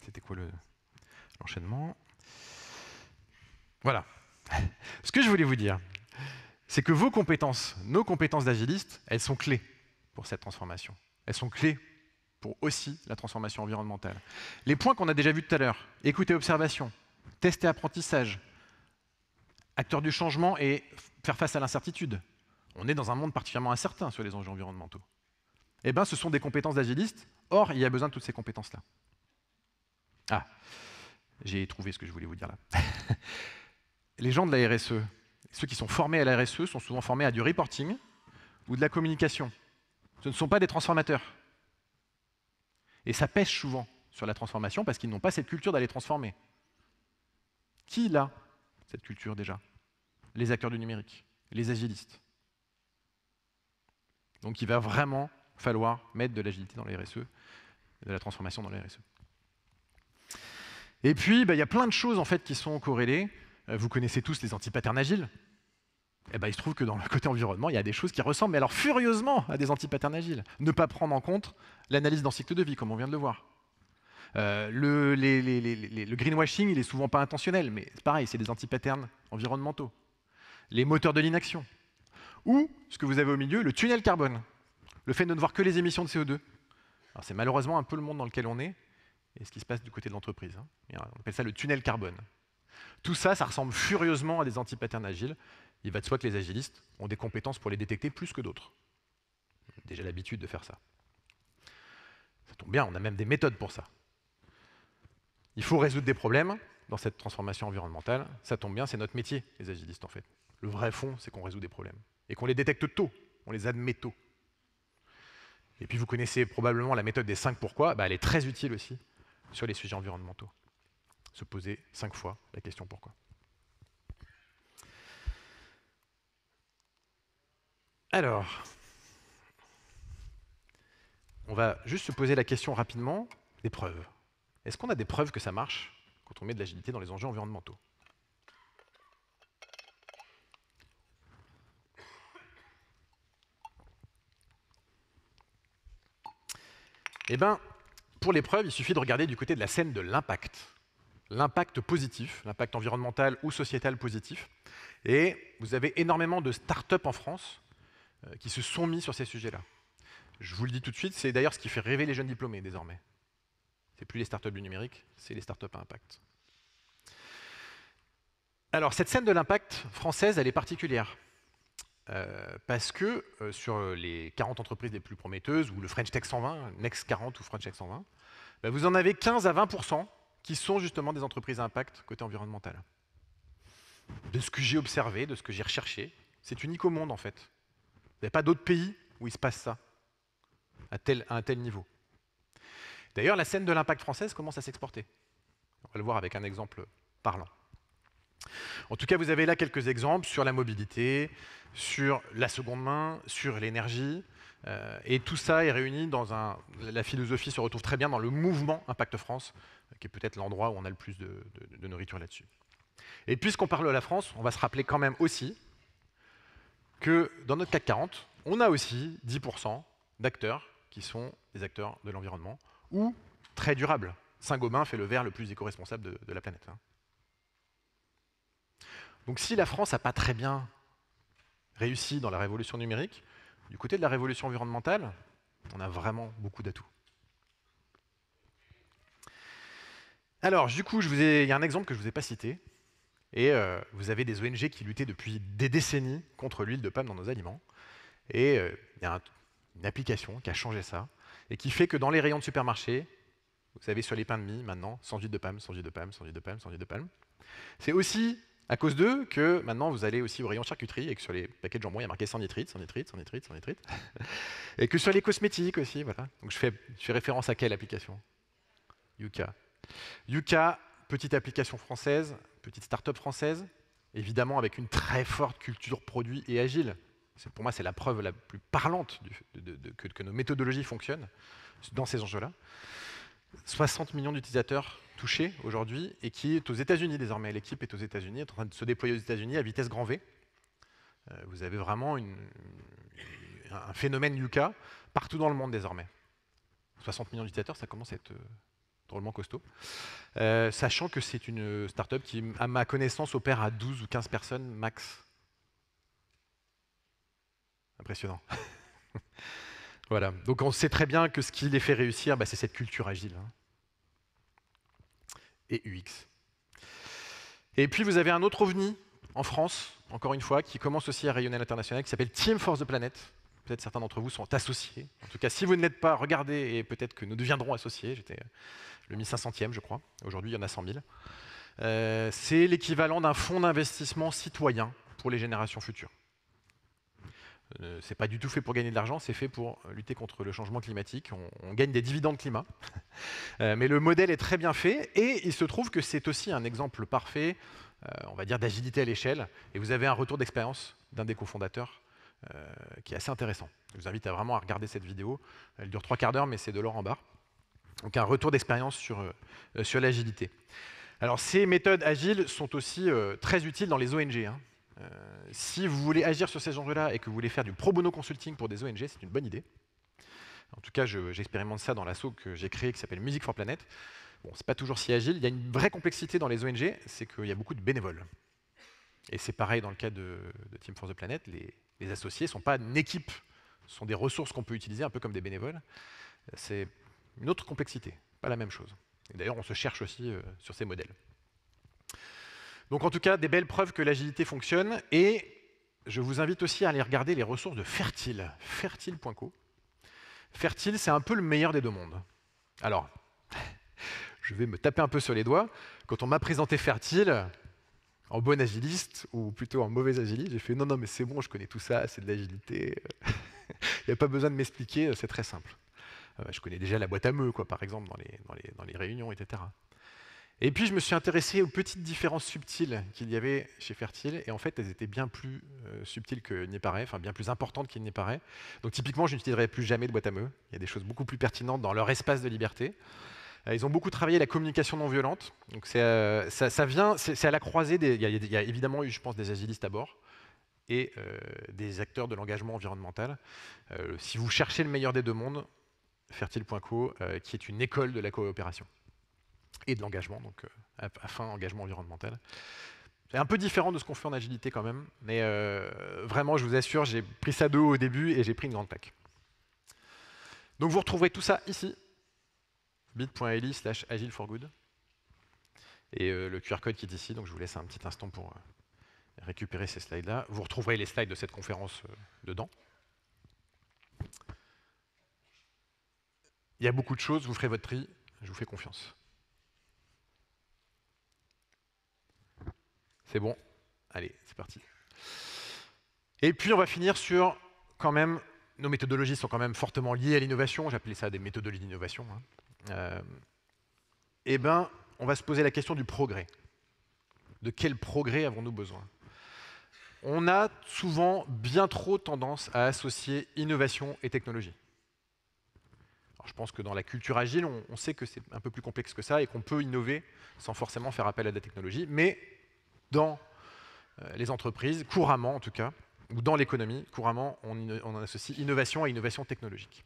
c'était quoi l'enchaînement? Voilà. Ce que je voulais vous dire, c'est que vos compétences, nos compétences d'agilistes, elles sont clés pour cette transformation. Elles sont clés pour aussi la transformation environnementale. Les points qu'on a déjà vus tout à l'heure, écoute et observation, test et apprentissage, acteur du changement et faire face à l'incertitude. On est dans un monde particulièrement incertain sur les enjeux environnementaux. Eh bien, ce sont des compétences d'agilistes, or, il y a besoin de toutes ces compétences-là. Ah, j'ai trouvé ce que je voulais vous dire là. Les gens de la RSE, ceux qui sont formés à la RSE sont souvent formés à du reporting ou de la communication. Ce ne sont pas des transformateurs. Et ça pêche souvent sur la transformation parce qu'ils n'ont pas cette culture d'aller transformer. Qui l'a, cette culture déjà? Les acteurs du numérique, les agilistes. Donc il va vraiment falloir mettre de l'agilité dans la RSE, de la transformation dans la RSE. Et puis, il y a plein de choses en fait, qui sont corrélées. Vous connaissez tous les anti-patterns agiles. Il se trouve que dans le côté environnement, il y a des choses qui ressemblent, mais alors furieusement, à des anti-patterns agiles. Ne pas prendre en compte l'analyse dans cycle de vie, comme on vient de le voir. Le greenwashing, il est souvent pas intentionnel, mais c'est pareil, c'est des anti-patterns environnementaux. Les moteurs de l'inaction. Ou, ce que vous avez au milieu, le tunnel carbone. Le fait de ne voir que les émissions de CO2. Alors c'est malheureusement un peu le monde dans lequel on est, et ce qui se passe du côté de l'entreprise. On appelle ça le tunnel carbone. Tout ça, ça ressemble furieusement à des anti-patterns agiles. Il va de soi que les agilistes ont des compétences pour les détecter plus que d'autres. On a déjà l'habitude de faire ça. Ça tombe bien, on a même des méthodes pour ça. Il faut résoudre des problèmes dans cette transformation environnementale. Ça tombe bien, c'est notre métier, les agilistes, en fait. Le vrai fond, c'est qu'on résout des problèmes. Et qu'on les détecte tôt, on les admet tôt. Et puis vous connaissez probablement la méthode des 5 pourquoi. Elle est très utile aussi sur les sujets environnementaux. Se poser 5 fois la question pourquoi. Alors, on va juste se poser la question rapidement des preuves. Est-ce qu'on a des preuves que ça marche quand on met de l'agilité dans les enjeux environnementaux? Pour les preuves, il suffit de regarder du côté de la scène de l'impact. L'impact positif, l'impact environnemental ou sociétal positif. Et vous avez énormément de start-up en France qui se sont mis sur ces sujets-là. Je vous le dis tout de suite, c'est d'ailleurs ce qui fait rêver les jeunes diplômés désormais. C'est plus les start-up du numérique, c'est les start-up à impact. Alors, cette scène de l'impact française, elle est particulière. Parce que sur les 40 entreprises les plus prometteuses, ou le French Tech 120, Next 40 ou French Tech 120, vous en avez 15 à 20% qui sont justement des entreprises à impact côté environnemental. De ce que j'ai observé, de ce que j'ai recherché, c'est unique au monde en fait. Vous n'avez pas d'autres pays où il se passe ça, à un tel niveau. D'ailleurs, la scène de l'impact française commence à s'exporter. On va le voir avec un exemple parlant. En tout cas, vous avez là quelques exemples sur la mobilité, sur la seconde main, sur l'énergie. Et tout ça est réuni dans la philosophie se retrouve très bien dans le mouvement Impact France, qui est peut-être l'endroit où on a le plus de nourriture là-dessus. Et puisqu'on parle de la France, on va se rappeler quand même aussi que dans notre CAC 40, on a aussi 10% d'acteurs qui sont des acteurs de l'environnement ou très durables. Saint-Gobain fait le verre le plus éco-responsable de la planète. Donc si la France n'a pas très bien réussi dans la révolution numérique, du côté de la révolution environnementale, on a vraiment beaucoup d'atouts. Alors, du coup, il y a un exemple que je ne vous ai pas cité. Et vous avez des ONG qui luttaient depuis des décennies contre l'huile de palme dans nos aliments. Et il y a une application qui a changé ça et qui fait que dans les rayons de supermarché, vous savez, sur les pains de mie, maintenant, sans huile de palme, sans huile de palme, sans huile de palme, sans huile de palme. C'est aussi à cause d'eux que maintenant vous allez aussi au rayon charcuterie et que sur les paquets de jambon, il y a marqué sans nitrite, sans nitrite, sans nitrite, sans nitrite. Et que sur les cosmétiques aussi, voilà. Donc je fais référence à quelle application? Yuka. Yuka, petite application française, petite start-up française, évidemment avec une très forte culture produit et agile. Pour moi, c'est la preuve la plus parlante que nos méthodologies fonctionnent dans ces enjeux-là. 60 millions d'utilisateurs touchés aujourd'hui et qui est aux États-Unis désormais. L'équipe est aux États-Unis, est en train de se déployer aux États-Unis à vitesse grand V. Vous avez vraiment un phénomène Yuka partout dans le monde désormais. 60 millions d'utilisateurs, ça commence à être drôlement costaud. Sachant que c'est une start-up qui, à ma connaissance, opère à 12 ou 15 personnes max. Impressionnant. Voilà. Donc on sait très bien que ce qui les fait réussir, c'est cette culture agile. Et UX. Et puis vous avez un autre ovni en France, encore une fois, qui commence aussi à rayonner à l'international, qui s'appelle Team for the Planet. peut-être certains d'entre vous sont associés. En tout cas, si vous ne l'êtes pas, regardez et peut-être que nous deviendrons associés. J'étais le 1500e, je crois. Aujourd'hui, il y en a 100 000. C'est l'équivalent d'un fonds d'investissement citoyen pour les générations futures. C'est pas du tout fait pour gagner de l'argent, c'est fait pour lutter contre le changement climatique. On gagne des dividendes climat. Mais le modèle est très bien fait et il se trouve que c'est aussi un exemple parfait, on va dire, d'agilité à l'échelle. Et vous avez un retour d'expérience d'un des cofondateurs qui est assez intéressant. Je vous invite vraiment à regarder cette vidéo. Elle dure 3 quarts d'heure, mais c'est de l'or en barre. Donc un retour d'expérience sur l'agilité. Alors ces méthodes agiles sont aussi très utiles dans les ONG. Hein. Si vous voulez agir sur ces enjeux-là et que vous voulez faire du pro bono consulting pour des ONG, c'est une bonne idée. En tout cas, j'expérimente ça dans l'asso que j'ai créé qui s'appelle Music for Planet. Bon, c'est pas toujours si agile. Il y a une vraie complexité dans les ONG, c'est qu'il y a beaucoup de bénévoles. Et c'est pareil dans le cas de Team for the Planet. Les associés ne sont pas une équipe, ce sont des ressources qu'on peut utiliser un peu comme des bénévoles. C'est une autre complexité, pas la même chose. Et d'ailleurs, on se cherche aussi sur ces modèles. Donc en tout cas, des belles preuves que l'agilité fonctionne. Et je vous invite aussi à aller regarder les ressources de Fertile, fertile.co. Fertile, c'est un peu le meilleur des deux mondes. Alors, je vais me taper un peu sur les doigts. Quand on m'a présenté Fertile, en bon agiliste, ou plutôt en mauvais agiliste, j'ai fait non, mais c'est bon, je connais tout ça, c'est de l'agilité. Il n'y a pas besoin de m'expliquer, c'est très simple. Je connais déjà la boîte à meux, par exemple, dans les réunions, etc. Et puis, je me suis intéressé aux petites différences subtiles qu'il y avait chez Fertile, et en fait, elles étaient bien plus subtiles qu'il n'y paraît, enfin bien plus importantes qu'il n'y paraît. Donc, typiquement, je n'utiliserai plus jamais de boîte à meux. Il y a des choses beaucoup plus pertinentes dans leur espace de liberté. Ils ont beaucoup travaillé la communication non violente. Donc, c'est à la croisée il y a évidemment eu, je pense, des agilistes à bord et des acteurs de l'engagement environnemental. Si vous cherchez le meilleur des deux mondes, fertile.co, qui est une école de la coopération et de l'engagement, donc à fin engagement environnemental. C'est un peu différent de ce qu'on fait en agilité quand même, mais vraiment, je vous assure, j'ai pris ça de haut au début et j'ai pris une grande claque. Donc vous retrouverez tout ça ici, bit.ly/agile4good, et le QR code qui est ici, donc je vous laisse un petit instant pour récupérer ces slides-là. Vous retrouverez les slides de cette conférence dedans. Il y a beaucoup de choses, vous ferez votre tri, je vous fais confiance. C'est bon, allez, c'est parti. Et puis on va finir sur, quand même, nos méthodologies sont quand même fortement liées à l'innovation, j'appelais ça des méthodologies d'innovation. Hein. Eh bien, on va se poser la question du progrès. De quel progrès avons-nous besoin? On a souvent bien trop tendance à associer innovation et technologie. Alors, je pense que dans la culture agile, on sait que c'est un peu plus complexe que ça et qu'on peut innover sans forcément faire appel à la technologie, mais dans les entreprises, couramment en tout cas, ou dans l'économie, couramment, on associe innovation à innovation technologique.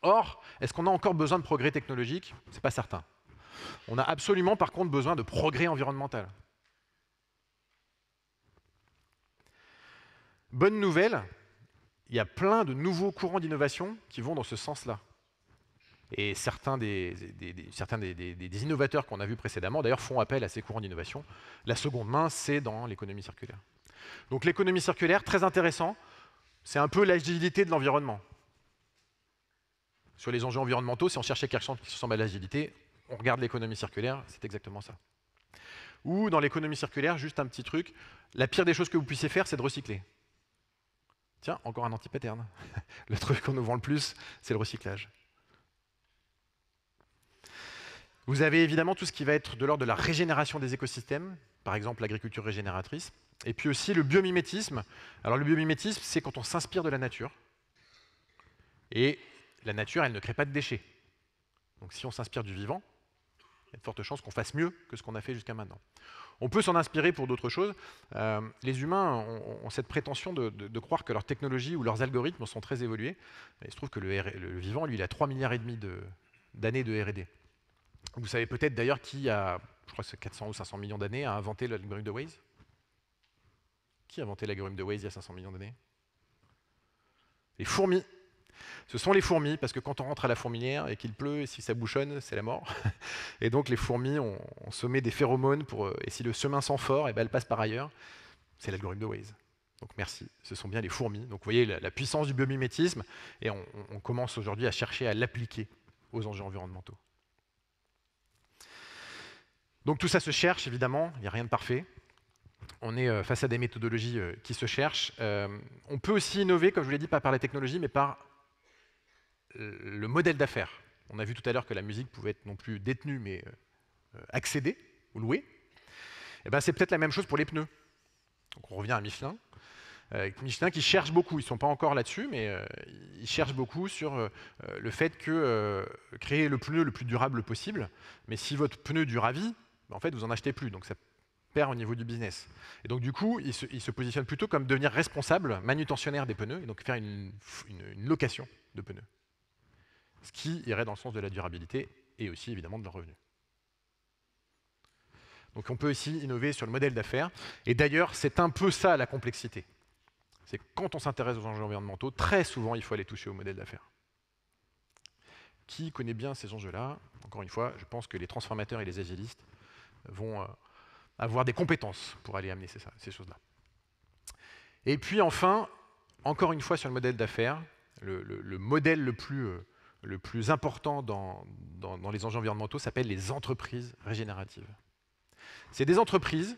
Or, est-ce qu'on a encore besoin de progrès technologique? Ce n'est pas certain. On a absolument par contre besoin de progrès environnemental. Bonne nouvelle, il y a plein de nouveaux courants d'innovation qui vont dans ce sens-là. Et certains des innovateurs qu'on a vus précédemment, d'ailleurs, font appel à ces courants d'innovation. La seconde main, c'est dans l'économie circulaire. Donc l'économie circulaire, très intéressant, c'est un peu l'agilité de l'environnement. Sur les enjeux environnementaux, si on cherchait quelque chose qui ressemble à l'agilité, on regarde l'économie circulaire, c'est exactement ça. Ou dans l'économie circulaire, juste un petit truc, la pire des choses que vous puissiez faire, c'est de recycler. Tiens, encore un anti-pattern. Le truc qu'on nous vend le plus, c'est le recyclage. Vous avez évidemment tout ce qui va être de l'ordre de la régénération des écosystèmes, par exemple l'agriculture régénératrice, et puis aussi le biomimétisme. Alors le biomimétisme, c'est quand on s'inspire de la nature, et la nature, elle ne crée pas de déchets. Donc si on s'inspire du vivant, il y a de fortes chances qu'on fasse mieux que ce qu'on a fait jusqu'à maintenant. On peut s'en inspirer pour d'autres choses. Les humains ont cette prétention de croire que leurs technologies ou leurs algorithmes sont très évolués. Il se trouve que le vivant, lui, il a 3,5 milliards d'années de R&D. Vous savez peut-être d'ailleurs qui a, je crois que c'est 400 ou 500 millions d'années, a inventé l'algorithme de Waze? Qui a inventé l'algorithme de Waze il y a 500 millions d'années? Les fourmis. Ce sont les fourmis, parce que quand on rentre à la fourmilière et qu'il pleut, et si ça bouchonne, c'est la mort. Et donc les fourmis ont semé des phéromones, et si le chemin sent fort, et ben elles passent par ailleurs. C'est l'algorithme de Waze. Donc merci, ce sont bien les fourmis. Donc vous voyez la puissance du biomimétisme, et on commence aujourd'hui à chercher à l'appliquer aux enjeux environnementaux. Donc tout ça se cherche, évidemment, il n'y a rien de parfait. On est face à des méthodologies qui se cherchent. On peut aussi innover, comme je vous l'ai dit, pas par la technologie, mais par le modèle d'affaires. On a vu tout à l'heure que la musique pouvait être non plus détenue, mais accédée ou louée. Et ben, c'est peut-être la même chose pour les pneus. Donc on revient à Michelin. Michelin qui cherche beaucoup, ils ne sont pas encore là-dessus, mais ils cherchent beaucoup sur le fait que créer le pneu le plus durable possible, mais si votre pneu dure à vie, en fait, vous n'en achetez plus, donc ça perd au niveau du business. Et donc du coup, ils se positionnent plutôt comme devenir responsable, manutentionnaire des pneus, et donc faire une location de pneus. Ce qui irait dans le sens de la durabilité et aussi évidemment de leur revenu. Donc on peut aussi innover sur le modèle d'affaires, et d'ailleurs, c'est un peu ça la complexité. C'est que quand on s'intéresse aux enjeux environnementaux, très souvent, il faut aller toucher au modèle d'affaires. Qui connaît bien ces enjeux-là? Encore une fois, je pense que les transformateurs et les agilistes vont avoir des compétences pour aller amener ces choses-là. Et puis enfin, encore une fois sur le modèle d'affaires, le modèle le plus important dans les enjeux environnementaux s'appelle les entreprises régénératives. C'est des entreprises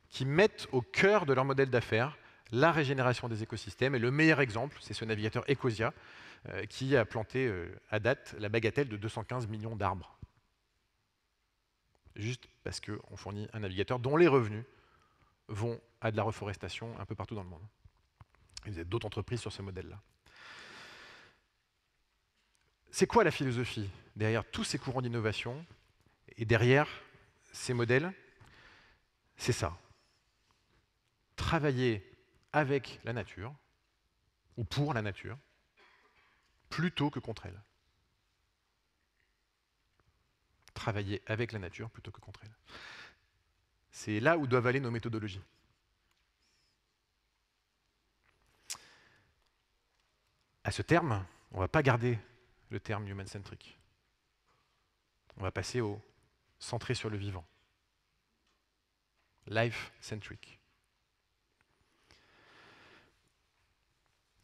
qui mettent au cœur de leur modèle d'affaires la régénération des écosystèmes. Et le meilleur exemple, c'est ce navigateur Ecosia, qui a planté à date la bagatelle de 215 millions d'arbres. Juste parce qu'on fournit un navigateur dont les revenus vont à de la reforestation un peu partout dans le monde. Et vous avez d'autres entreprises sur ce modèle-là. C'est quoi la philosophie derrière tous ces courants d'innovation et derrière ces modèles? C'est ça. Travailler avec la nature, ou pour la nature, plutôt que contre elle. Travailler avec la nature plutôt que contre elle. C'est là où doivent aller nos méthodologies. À ce terme, on ne va pas garder le terme human-centric. On va passer au centré sur le vivant. Life-centric.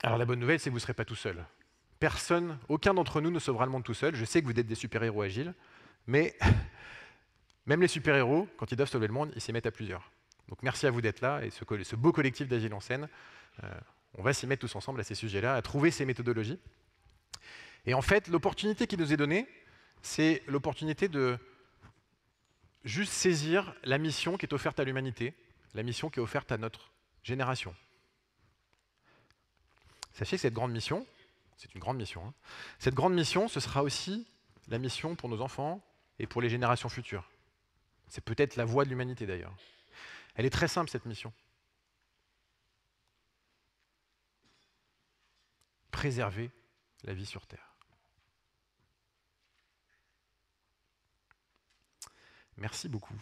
Alors la bonne nouvelle, c'est que vous ne serez pas tout seul. Personne, aucun d'entre nous ne sauvera le monde tout seul. Je sais que vous êtes des super-héros agiles, mais même les super-héros, quand ils doivent sauver le monde, ils s'y mettent à plusieurs. Donc merci à vous d'être là, et ce beau collectif d'Agile en scène, on va s'y mettre tous ensemble à ces sujets-là, à trouver ces méthodologies. Et en fait, l'opportunité qui nous est donnée, c'est l'opportunité de juste saisir la mission qui est offerte à l'humanité, la mission qui est offerte à notre génération. Sachez que cette grande mission, c'est une grande mission, hein, cette grande mission, ce sera aussi la mission pour nos enfants et pour les générations futures. C'est peut-être la voie de l'humanité d'ailleurs. Elle est très simple, cette mission. Préserver la vie sur Terre. Merci beaucoup.